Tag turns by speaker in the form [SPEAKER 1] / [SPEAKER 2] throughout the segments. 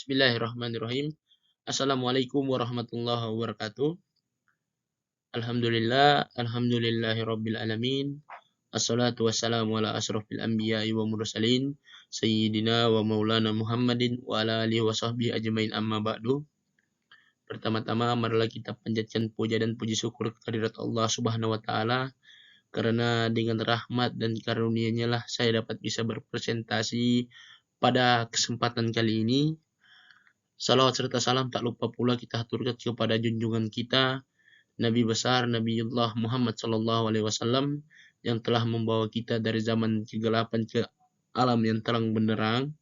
[SPEAKER 1] Bismillahirrahmanirrahim. Assalamualaikum warahmatullahi wabarakatuh. Alhamdulillahirabbil alamin. Assalatu wassalamu ala asrofil anbiya'i wa mursalin sayyidina wa maulana Muhammadin wa ala alihi wa sahbihi ajmain, amma ba'du. Pertama-tama marilah kita panjatkan puja dan puji syukur kehadirat Allah Subhanahu wa taala, karena dengan rahmat dan karunia-Nya lah saya dapat bisa berpresentasi pada kesempatan kali ini. Salawat serta salam tak lupa pula kita haturkan kepada junjungan kita, Nabi besar Nabiullah Muhammad SAW, yang telah membawa kita dari zaman kegelapan ke alam yang terang benderang.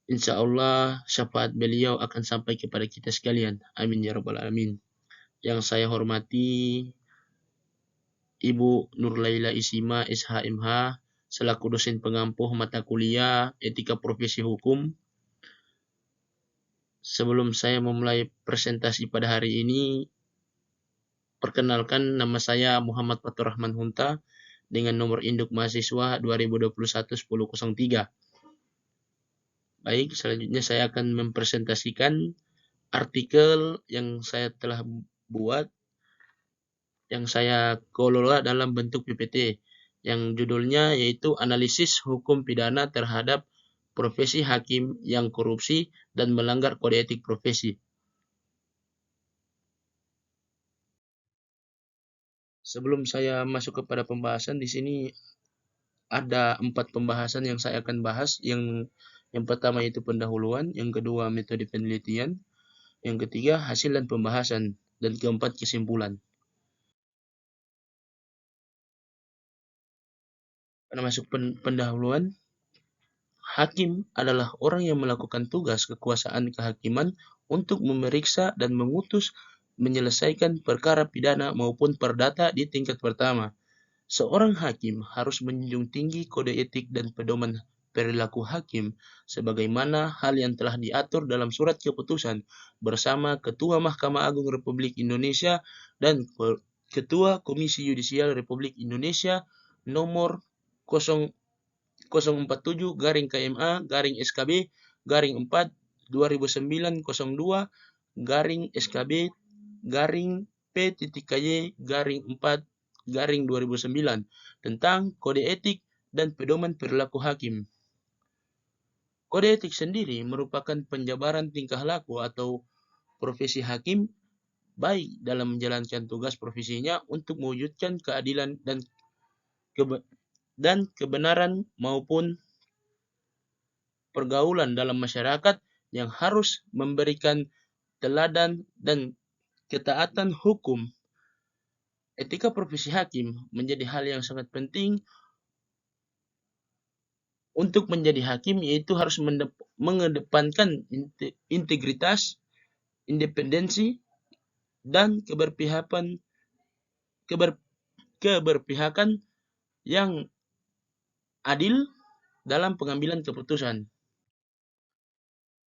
[SPEAKER 1] Insya Allah syafaat beliau akan sampai kepada kita sekalian. Amin ya rabbal alamin. Yang saya hormati Ibu Nurlaila Isima SHMH selaku dosen pengampuh mata kuliah Etika Profesi Hukum. Sebelum saya memulai presentasi pada hari ini, perkenalkan, nama saya Muhammad Fatur Rahman Hunta dengan nomor induk mahasiswa 2021-1003. Baik, selanjutnya saya akan mempresentasikan artikel yang saya telah buat, yang saya kelola dalam bentuk PPT, yang judulnya yaitu Analisis Hukum Pidana Terhadap Profesi Hakim yang Korupsi dan Melanggar Kode Etik Profesi. Sebelum saya masuk kepada pembahasan, di sini ada 4 pembahasan yang saya akan bahas. Yang pertama itu pendahuluan, yang kedua metode penelitian, yang ketiga hasil dan pembahasan, dan keempat kesimpulan. Pada masuk pendahuluan, hakim adalah orang yang melakukan tugas kekuasaan kehakiman untuk memeriksa dan mengutus menyelesaikan perkara pidana maupun perdata di tingkat pertama. Seorang hakim harus menjunjung tinggi kode etik dan pedoman perilaku hakim sebagaimana hal yang telah diatur dalam surat keputusan bersama Ketua Mahkamah Agung Republik Indonesia dan Ketua Komisi Yudisial Republik Indonesia nomor 0,012-KMA-SKB-4/2009/P.Y/4/2009 tentang kode etik dan pedoman perilaku hakim. Kode etik sendiri merupakan penjabaran tingkah laku atau profesi hakim baik dalam menjalankan tugas profesinya untuk mewujudkan keadilan dan kebenaran maupun pergaulan dalam masyarakat yang harus memberikan teladan dan ketaatan hukum. Etika profesi hakim menjadi hal yang sangat penting untuk menjadi hakim, yaitu harus mengedepankan integritas, independensi, dan keberpihakan yang adil dalam pengambilan keputusan.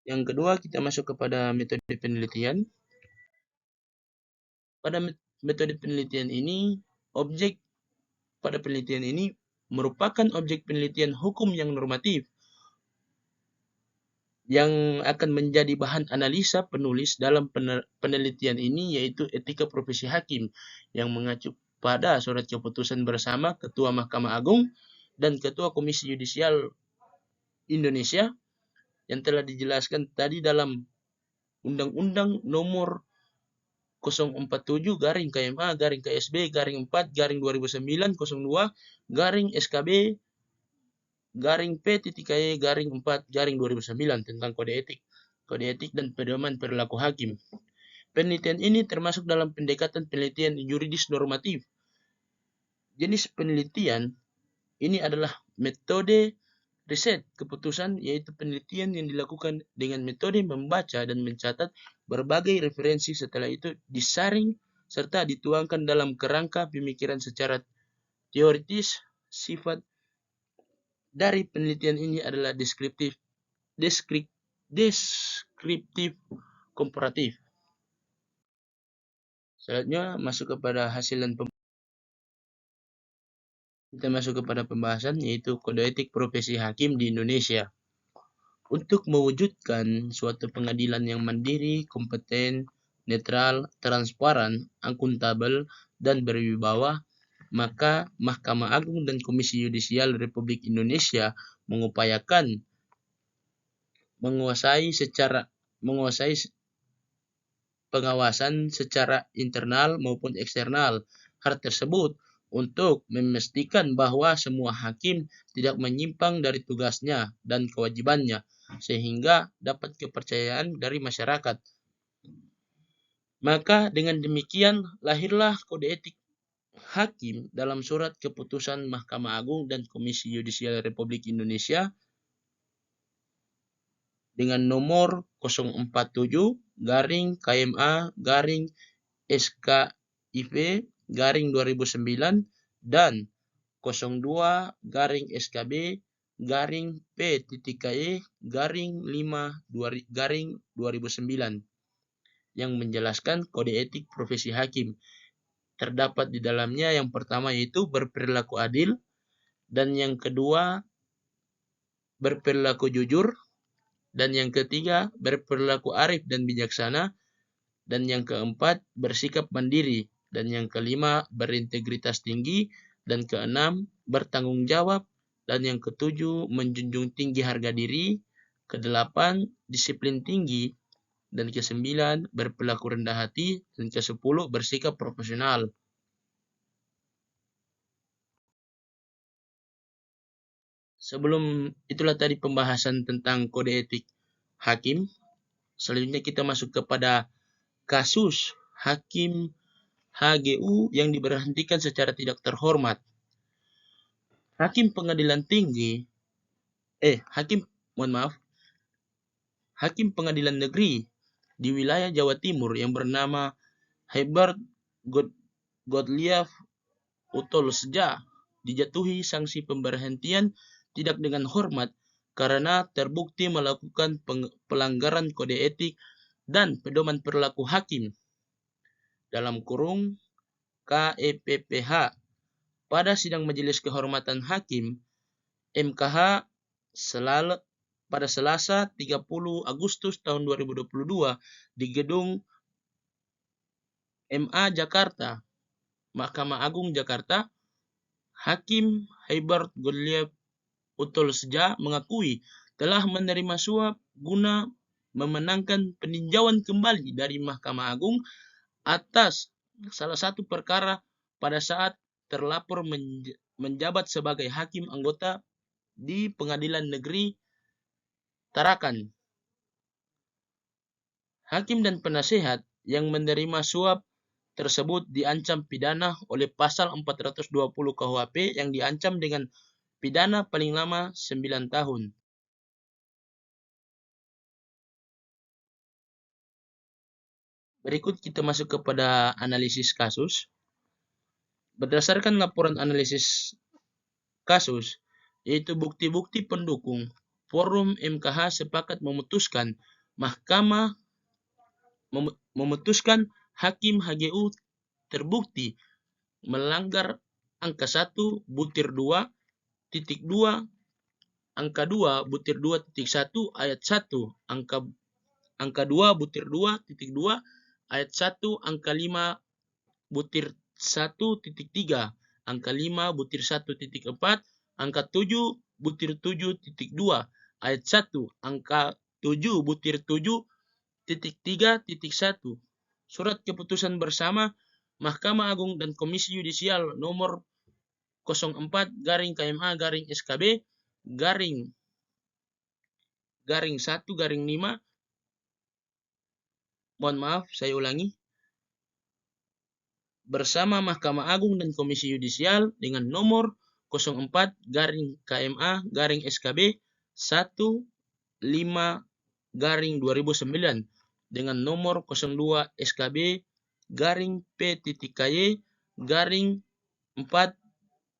[SPEAKER 1] Yang kedua, kita masuk kepada metode penelitian. Pada metode penelitian ini, objek pada penelitian ini merupakan objek penelitian hukum yang normatif yang akan menjadi bahan analisa penulis dalam penelitian ini, yaitu etika profesi hakim yang mengacu pada surat keputusan bersama Ketua Mahkamah Agung dan Ketua Komisi Yudisial Indonesia yang telah dijelaskan tadi dalam Undang-Undang nomor 047-KMA-KSB-4/2009 tentang kode etik dan pedoman perilaku hakim. Penelitian ini termasuk dalam pendekatan penelitian yuridis normatif. Jenis penelitian ini adalah metode riset keputusan, yaitu penelitian yang dilakukan dengan metode membaca dan mencatat berbagai referensi, setelah itu disaring serta dituangkan dalam kerangka pemikiran secara teoritis. Sifat dari penelitian ini adalah deskriptif komparatif. Selanjutnya masuk kepada hasil dan kita masuk kepada pembahasan, yaitu kode etik profesi hakim di Indonesia. Untuk mewujudkan suatu pengadilan yang mandiri, kompeten, netral, transparan, akuntabel, dan berwibawa, maka Mahkamah Agung dan Komisi Yudisial Republik Indonesia mengupayakan menguasai pengawasan secara internal maupun eksternal hal tersebut untuk memastikan bahwa semua hakim tidak menyimpang dari tugasnya dan kewajibannya sehingga dapat kepercayaan dari masyarakat. Maka dengan demikian lahirlah kode etik hakim dalam surat keputusan Mahkamah Agung dan Komisi Yudisial Republik Indonesia dengan nomor 047 garing KMA garing SKIP garing 2009 dan 02 garing SKB garing P.KE garing 5 garing 2009 yang menjelaskan kode etik profesi hakim. Terdapat di dalamnya yang pertama yaitu berperilaku adil, dan yang kedua berperilaku jujur, dan yang ketiga berperilaku arif dan bijaksana, dan yang keempat bersikap mandiri, dan yang kelima berintegritas tinggi, dan keenam bertanggung jawab, dan yang ketujuh menjunjung tinggi harga diri, kedelapan disiplin tinggi, dan kesembilan berperilaku rendah hati, dan kesepuluh bersikap profesional. Sebelum itulah tadi pembahasan tentang kode etik hakim. Selanjutnya kita masuk kepada kasus hakim HGU yang diberhentikan secara tidak terhormat. Hakim pengadilan tinggi, Hakim pengadilan negeri di wilayah Jawa Timur yang bernama Herbert Gottlieb Utolsja dijatuhi sanksi pemberhentian tidak dengan hormat karena terbukti melakukan pelanggaran kode etik dan pedoman perilaku hakim dalam kurung KEPPH pada sidang Majelis Kehormatan Hakim MKH pada Selasa 30 Agustus tahun 2022 di gedung MA Jakarta, Mahkamah Agung Jakarta. Hakim Herbert Gottlieb Utolsja mengakui telah menerima suap guna memenangkan peninjauan kembali dari Mahkamah Agung atas salah satu perkara pada saat terlapor menjabat sebagai hakim anggota di Pengadilan Negeri Tarakan. Hakim dan penasehat yang menerima suap tersebut diancam pidana oleh pasal 420 KUHP yang diancam dengan pidana paling lama 9 tahun. Berikut kita masuk kepada analisis kasus. Berdasarkan laporan analisis kasus, yaitu bukti-bukti pendukung, Forum MKH sepakat memutuskan Hakim HGU terbukti melanggar angka 1 butir 2 titik 2 angka 2 butir 2 titik 1 ayat 1 angka 2 butir 2 titik 2 ayat 1 angka 5 butir 1 titik 3 angka 5 butir 1 titik 4 angka 7 butir 7 titik 2 ayat 1 angka 7 butir 7 titik 3 titik 1 surat keputusan bersama Mahkamah Agung dan Komisi Yudisial nomor 04 garing KMA garing SKB garing 1 garing 5. Mohon maaf, saya ulangi. Bersama Mahkamah Agung dan Komisi Yudisial dengan nomor 04 garing KMA garing SKB 15 garing 2009 dengan nomor 02 SKB garing P.KY garing 4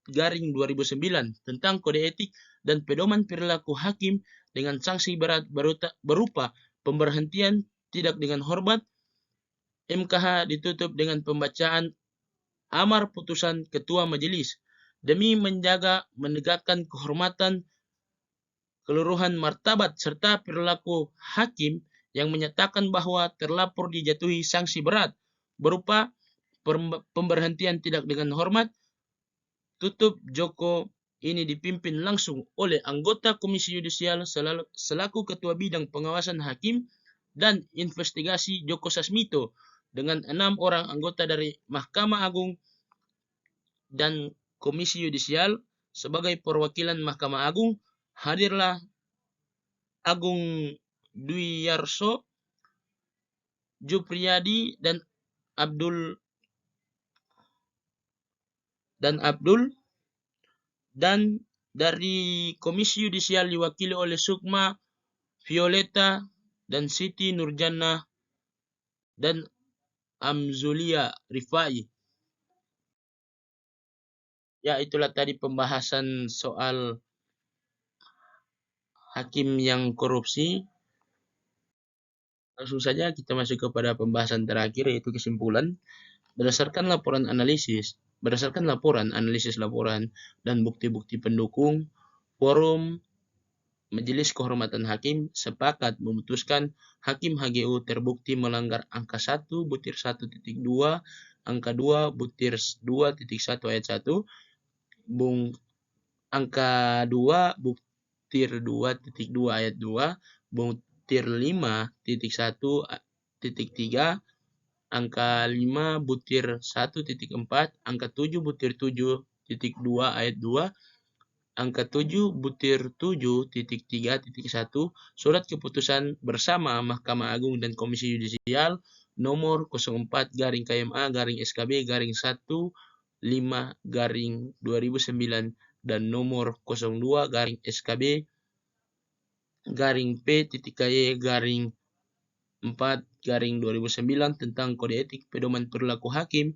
[SPEAKER 1] garing 2009 tentang kode etik dan pedoman perilaku hakim dengan sanksi berat berupa pemberhentian tidak dengan hormat. MKH ditutup dengan pembacaan amar putusan Ketua Majelis demi menegakkan kehormatan keluruhan martabat serta perilaku hakim yang menyatakan bahwa terlapor dijatuhi sanksi berat berupa pemberhentian tidak dengan hormat. Tutup Joko ini dipimpin langsung oleh anggota Komisi Yudisial selaku Ketua Bidang Pengawasan Hakim dan Investigasi Joko Sasmito dengan 6 orang anggota dari Mahkamah Agung dan Komisi Yudisial. Sebagai perwakilan Mahkamah Agung hadirlah Agung Dwiyarso, Jupriyadi dan Abdul, dan dari Komisi Yudisial diwakili oleh Sukma, Violeta, dan Siti Nurjannah dan Amzulia Rifai. Ya, itulah tadi pembahasan soal hakim yang korupsi. Langsung saja kita masuk kepada pembahasan terakhir, yaitu kesimpulan. Berdasarkan laporan analisis laporan dan bukti-bukti pendukung, forum Majelis Kehormatan Hakim sepakat memutuskan Hakim HGU terbukti melanggar angka 1 butir 1.2, angka 2 butir 2.1 ayat 1, angka 2 butir 2.2 ayat 2, butir 5.1.3, angka 5 butir 1.4, angka 7 butir 7.2 ayat 2, angka 7 butir 7.3.1, surat keputusan bersama Mahkamah Agung dan Komisi Yudisial nomor 04-KM-A-15-2009 dan nomor 02-P-Y-4-2009 tentang kode etik pedoman perilaku hakim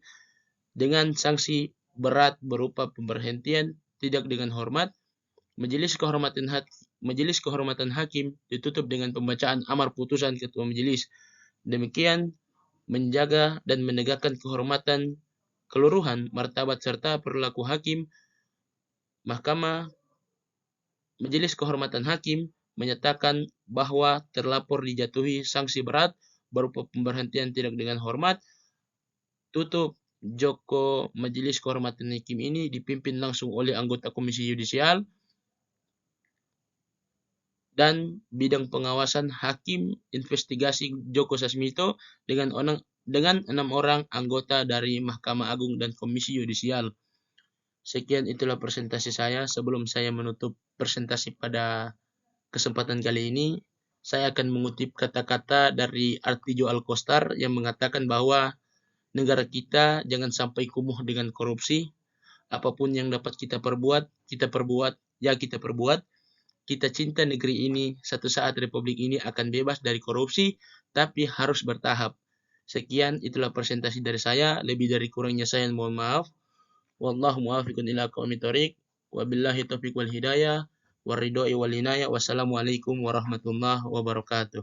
[SPEAKER 1] dengan sanksi berat berupa pemberhentian tidak dengan hormat. Majelis Kehormatan Hakim ditutup dengan pembacaan amar putusan Ketua Majelis. Demikian menjaga dan menegakkan kehormatan, keluruhan martabat serta perilaku hakim. Majelis Kehormatan Hakim menyatakan bahwa terlapor dijatuhi sanksi berat berupa pemberhentian tidak dengan hormat. Tutup Joko Majelis Kehormatan Hakim ini dipimpin langsung oleh anggota Komisi Yudisial dan bidang pengawasan hakim investigasi Joko Sasmito dengan 6 orang anggota dari Mahkamah Agung dan Komisi Yudisial. Sekian, itulah presentasi saya. Sebelum saya menutup presentasi pada kesempatan kali ini, saya akan mengutip kata-kata dari Artijo Alkostar yang mengatakan bahwa negara kita jangan sampai kumuh dengan korupsi. Apapun yang dapat kita perbuat. Kita cinta negeri ini, satu saat republik ini akan bebas dari korupsi, tapi harus bertahap. Sekian, itulah presentasi dari saya. Lebih dari kurangnya saya mohon maaf. Wallahu muwaffiqun ila aqwamit thoriq. Wabillahi taufiq wal hidayah. Waridoi wal inayah. Wassalamualaikum warahmatullahi wabarakatuh.